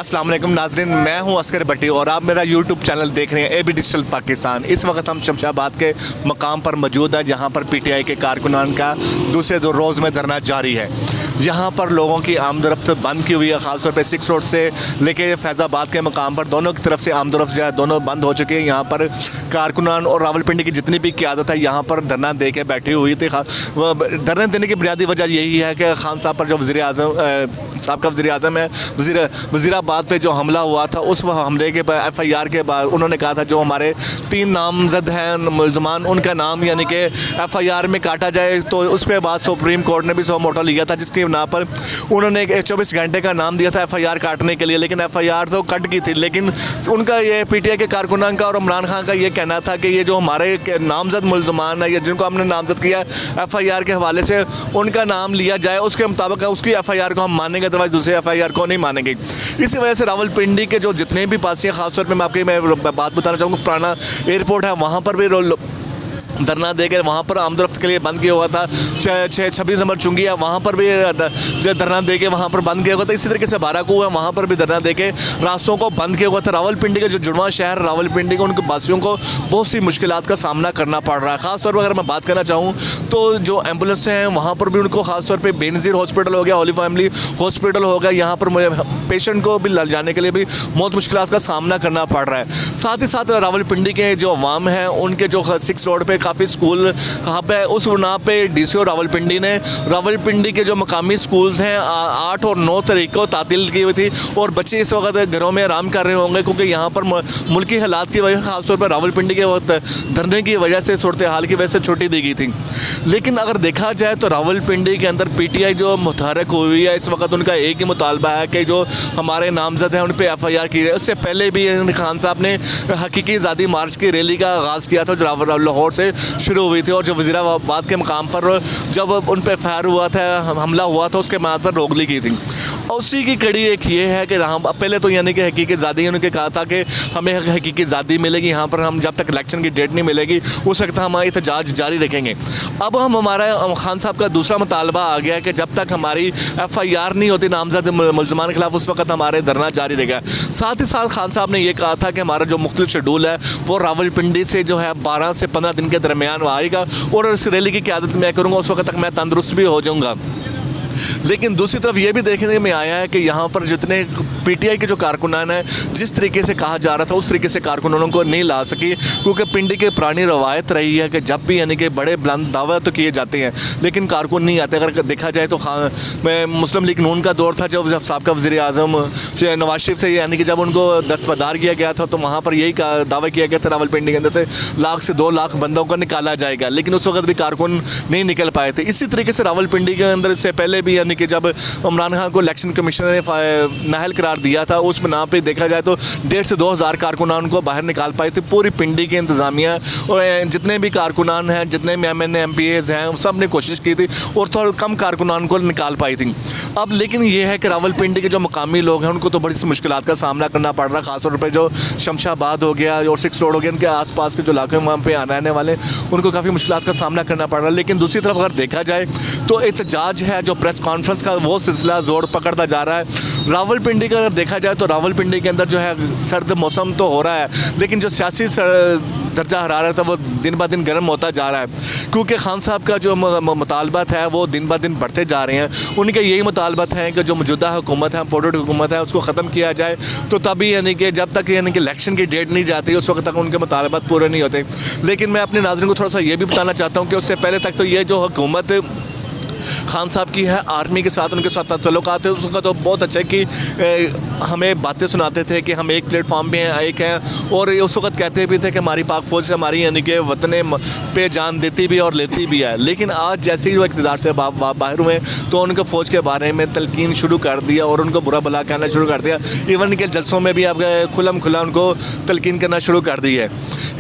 अस्सलाम वालेकुम नाज़रीन, मैं हूं अस्कर भट्टी और आप मेरा यूट्यूब चैनल देख रहे हैं एबी डिजिटल पाकिस्तान। इस वक्त हम शमशाबाद के मकाम पर मौजूद हैं जहां पर पीटीआई के कारकुनान का दूसरे दो रोज़ में धरना जारी है। यहाँ पर लोगों की आमदरफ्त बंद की हुई है, ख़ासतौर पर 6 रोड से लेके फैज़ाबाद के मकाम पर दोनों की तरफ से आमदरफ्त जो है दोनों बंद हो चुकी है। यहाँ पर कारकुनान और रावलपिंडी की जितनी भी क़यादत है यहाँ पर धरना दे के बैठी हुई थी। धरना देने की बुनियादी वजह यही है कि खान साहब पर जो साबका वज़ीर आज़म है, वज़ीराबाद पे जो हमला हुआ था, उस हमले के बाद FIR के बाद उन्होंने कहा था जो हमारे 3 नामजद हैं मुल्ज़मान, उनका नाम यानी कि FIR में काटा जाए। तो उस पर बाद सुप्रीम कोर्ट ने भी सो मोटो लिया था, जिसके बिना पर उन्होंने 24 घंटे का नाम दिया था FIR काटने के लिए, लेकिन FIR तो कट गई थी। लेकिन उनका ये PTI के कारकुनान का और इमरान खान का ये कहना था कि ये जो हमारे नामजद मुल्ज़मान है या जिनको हमने नामजद किया FIR के हवाले से, उनका नाम लिया जाए, उसके मुताबिक उसकी FIR को हम मानेंगे, अदरवाइज़ दूसरे FIR को नहीं मानेंगे। इसी वजह से रावलपिंडी के जो जितने भी पास हैं, ख़ासतौर पर मैं बात बताना चाहूँगा, पुराना एयरपोर्ट है वहाँ पर भी धरना देकर वहाँ पर आमदरफ्त के लिए बंद किया हुआ था। 26 नंबर चुंगी है वहाँ पर भी धरना दे के वहाँ पर बंद किया हुआ था। इसी तरीके से बाराकू है वहाँ पर भी धरना दे के रास्तों को बंद किया हुआ था। रावलपिंडी के जो जुड़वा शहर रावलपिंडी के उनके वासियों को बहुत सी मुश्किलात का सामना करना पड़ रहा है। ख़ासतौर पर अगर मैं बात करना चाहूँ तो जो एम्बुलेंस हैं वहाँ पर भी उनको ख़ासतौर पर बेनज़ीर हॉस्पिटल हो गया, होली फैमिली हॉस्पिटल हो गया, यहाँ पर पेशेंट को भी जाने के लिए भी बहुत मुश्किलात का सामना करना पड़ रहा है। साथ ही साथ रावलपिंडी के जो अवाम हैं उनके जो 6 रोड पर काफ़ी स्कूल हब है, उस बना पे DCO रावलपिंडी ने रावलपिंडी के जो मकामी स्कूल्स हैं 8 और 9 तारीख को तातील की हुई थी और बच्चे इस वक्त घरों में आराम कर रहे होंगे, क्योंकि यहाँ पर मुल्की हालात की वजह से, खासतौर पर रावलपिंडी के वक्त धरने की वजह से, सूरत हाल की वजह से छुट्टी दी गई थी। लेकिन अगर देखा जाए तो रावलपिंडी के अंदर PTI जो मुतहरक हुई है इस वक्त, उनका एक ही मुतालबा है कि जो हमारे नामजद हैं उन पर FIR की जाए। उससे पहले भी खान साहब ने हकीकी आज़ादी मार्च की रैली का आगाज़ किया था जो लाहौर से शुरू हुई थी, और जो वज़ीराबाद के मकाम पर जब उन पर फायर हुआ था, हमला हुआ था, उसके बाद पर रोक ली गई थी। और उसी की कड़ी एक ये है कि हम पहले तो यानी कि हकीकी आज़ादी, उन्होंने कहा था कि हमें हकीकी आज़ादी मिलेगी, यहाँ पर हम जब तक इलेक्शन की डेट नहीं मिलेगी उस वक्त हम एहतजाज जारी रखेंगे। अब हमारा खान साहब का दूसरा मुतालबा आ गया कि जब तक हमारी FIR नहीं होती नामजद मुल्ज़मान के खिलाफ, उस वक्त हमारे धरना जारी रहेगा। साथ ही साथ खान साहब ने यह कहा था कि हमारा जो मुख्तलिफ शेड्यूल है वो रावलपिंडी से जो है 12 से 15 दिन के दरमियान आएगा और इस रैली की क़यादत मैं करूँगा, उस वक्त तक मैं तंदुरुस्त भी हो जाऊँगा। लेकिन दूसरी तरफ ये भी देखने में आया है कि यहाँ पर जितने PTI के जो कारकुनान हैं, जिस तरीके से कहा जा रहा था उस तरीके से कारकुनानों को नहीं ला सकी, क्योंकि पिंडी की पुरानी रवायत रही है कि जब भी यानी कि बड़े बुलंद दावे तो किए जाते हैं लेकिन कारकुन नहीं आते। अगर देखा जाए तो मुस्लिम लीग नून का दौर था, जब साबका वज़ीर आज़म नवाज शरीफ थे, यानी कि जब उनको दस्तबरदार किया गया था तो वहाँ पर यही दावा किया गया था रावलपिंडी के अंदर से 1 से 2 लाख बंदों को निकाला जाएगा, लेकिन उस वक्त भी कारकुन नहीं निकल पाए थे। इसी तरीके से रावलपिंडी के अंदर इससे पहले भी यानी कि जब इमरान खान को इलेक्शन कमीशन ने नाअहल करार दिया था, उस बिना पे देखा जाए तो 1,500 से 2,000 कारकुनान को बाहर निकाल पाए थे। पूरी पिंडी की इंतज़ामिया और जितने भी कारकुनान हैं, जितने भी MNA MPAs हैं, सब ने कोशिश की थी और थोड़ा कम कारकुनान को निकाल पाई थी। अब लेकिन ये है कि रावलपिंडी के जो मकामी लोग हैं उनको तो बड़ी सी मुश्किलात का सामना करना पड़ रहा है। ख़ासतौर पर जो शमशाबाद हो गया और 6 रोड हो गया, इनके आसपास के जो इलाके वहाँ पे रहने वाले उनको काफ़ी मुश्किलात का सामना करना पड़ रहा है। लेकिन दूसरी तरफ अगर देखा जाए तो एहतजाज है, जो प्रेस कॉन्फ्रेंस का वो सिलसिला जोर पकड़ता जा रहा है। रावलपिंडी का अगर देखा जाए तो रावलपिंडी के अंदर जो है सर्द मौसम तो हो रहा है, लेकिन जो सियासी दर्जा हरारत है वो दिन ब दिन गर्म होता जा रहा है, क्योंकि खान साहब का जो मुतालबात है वो दिन ब दिन बढ़ते जा रहे हैं। उनके यही मुतालबात हैं कि जो मौजूदा हुकूमत है, इम्पोर्टेड हुकूमत है, उसको ख़त्म किया जाए। तो तभी यानी कि जब तक यानी कि इलेक्शन की डेट नहीं जाती उस वक्त तक उनके मुतालबात पूरे नहीं होते। लेकिन मैं अपने नाज़रीन को थोड़ा सा ये भी बताना चाहता हूँ कि उससे पहले तक तो ये जो हुकूमत खान साहब की है, आर्मी के साथ उनके साथ तल्लुकात है, उसका तो बहुत अच्छा है कि हमें बातें सुनाते थे कि हम एक प्लेटफॉर्म पे हैं, एक हैं, और उस वक्त कहते भी थे कि हमारी पाक फौज से हमारी यानी कि वतन पे जान देती भी और लेती भी है। लेकिन आज जैसे ही वो इक़्तिदार से बाहर हुए तो उनके फ़ौज के बारे में तलकीन शुरू कर दिया और उनको बुरा भला कहना शुरू कर दिया। इवन इनके जलसों में भी अब खुला उनको तलकीन करना शुरू कर दी है।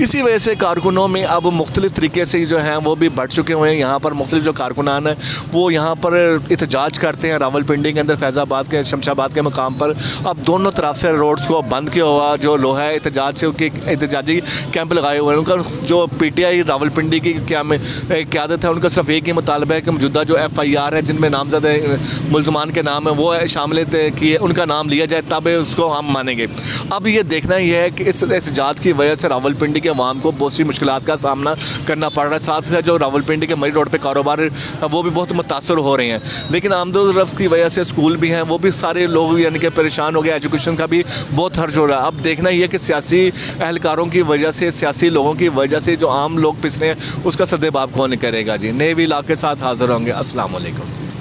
इसी वजह से कारकुनों में अब मुख्तलिफ़ तरीके से जो हैं वो भी बढ़ चुके हुए हैं। यहाँ पर मुख्तलिफ़ जो कारकुनान हैं वो यहाँ पर एहतजाज करते हैं रावलपिंडी के अंदर, फैज़ाबाद के शमशाबाद के मकाम पर। अब दोनों तरफ से रोड्स को बंद किया हुआ जो लोग है एहतजाज से उनके एहतजाजी कैंप लगाए हुए हैं। उनका जो PTI रावलपिंडी की क्या में क़यादत है, उनका सिर्फ एक ही मुतालबा है कि मौजूदा जो FIR है जिनमें नामजद मुलजमान के नाम है वो शामिल किए, उनका नाम लिया जाए, तब उसको हम मानेंगे। अब ये देखना ये है कि इस एहतजाज की वजह से रावलपिंडी के अवाम को बहुत सी मुश्किलात का सामना करना पड़ रहा है। साथ ही साथ जो रावलपिंडी के मरी रोड पे कारोबार वो भी बहुत मुतासर हो रहे हैं। लेकिन आमदोरफ्त रफ्त की वजह से स्कूल भी हैं, वो भी सारे लोग यानी कि परेशान हो गए, एजुकेशन का भी बहुत खर्च हो रहा है। अब देखना ये कि सियासी एहलकारों की वजह से, सियासी लोगों की वजह से जो आम लोग पिस रहे हैं उसका सद्देबाब कौन करेगा जी। नए भी इलाके के साथ हाजिर होंगे। अस्सलाम वालेकुम जी।